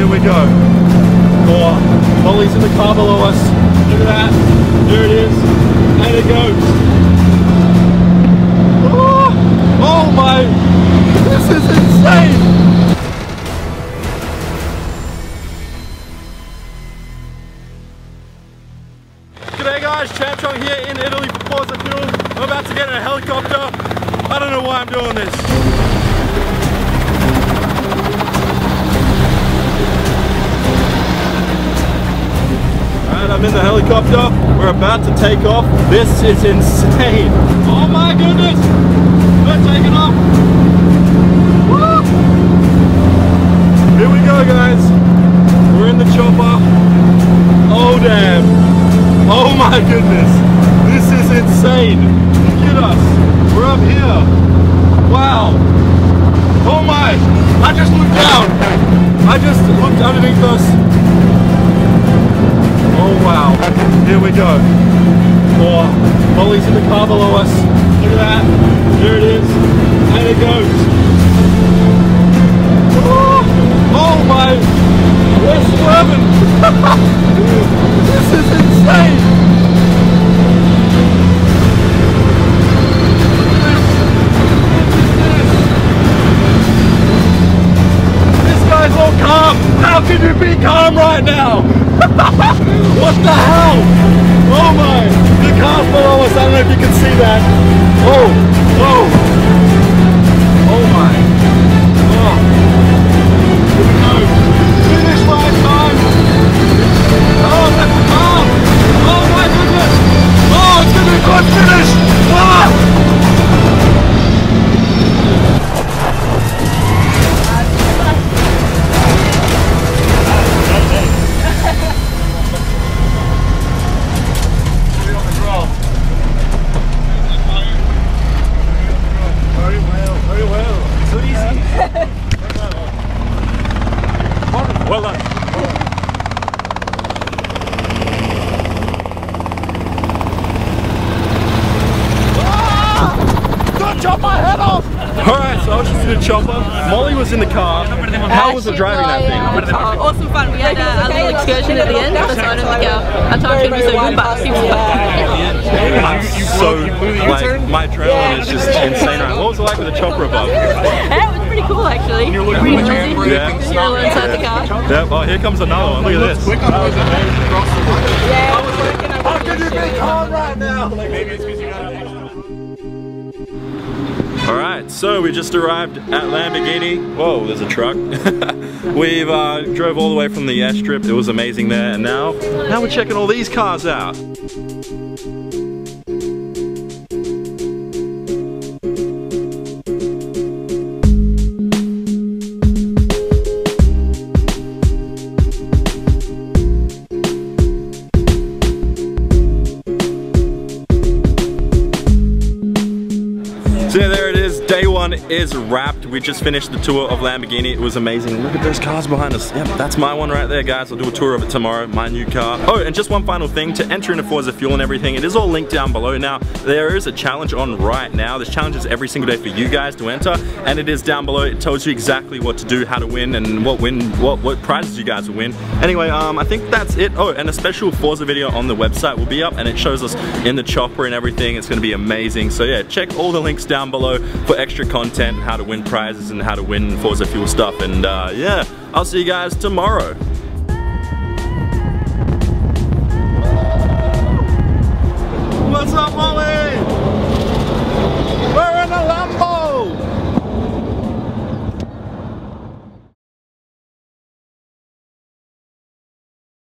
here we go. Oh, Molly's in the car below us. Look at that. There it is. And it goes. Oh my. This is insane. G'day guys, Chantron here in Italy for Forza Fuel. I'm about to get in a helicopter. I don't know why I'm doing this. Alright, I'm in the helicopter. We're about to take off. This is insane. Oh my goodness! We're taking off. Woo! Here we go guys. We're in the chopper. Oh damn. Oh my goodness. This is insane. Look at us. We're up here. Wow. Oh my. I just looked down. I just looked underneath us. Oh wow. Here we go. Oh, Molly's in the car below us. Look at that. There it is. And it goes. Oh my. We're swerving. This is insane. This guy's all calm. How can you be calm right now? What the hell? Oh my. The car's below us. I don't know if you can see that. Oh. Oh. Oh my. Oh. Here we go. Finish line time. Oh, that's calm. Oh my goodness. Oh, it's going to be a good finish. Ah. Well done. Don't chop my head off! Alright, so I was just in a chopper. Molly was in the car. How was it driving that thing? Awesome fun. We had a little excursion at the end, so I don't think our time's going to be so good, but it was fun. My adrenaline is just insane right now. What was it like with the chopper above? Yeah, it was pretty cool actually. Pretty noisy. Yeah. Still inside the car. Yeah, oh, here comes another one. Look at this. Yeah, How can you be calm right now? Alright, so we just arrived at Lamborghini. Whoa, there's a truck. We've drove all the way from the airstrip. It was amazing there, and now we're checking all these cars out. So yeah, there it is. Day one is wrapped. We just finished the tour of Lamborghini. It was amazing. Look at those cars behind us. Yep, that's my one right there, guys. I'll do a tour of it tomorrow, my new car. Oh, and just one final thing. To enter into Forza Fuel and everything, it is all linked down below. Now, there is a challenge on right now. This challenge is every single day for you guys to enter, and it is down below. It tells you exactly what to do, how to win, and what prizes you guys will win. Anyway, I think that's it. Oh, and a special Forza video on the website will be up, and it shows us in the chopper and everything. It's going to be amazing. So yeah, check all the links down below for extra content, how to win prizes and how to win Forza Fuel stuff. And yeah, I'll see you guys tomorrow.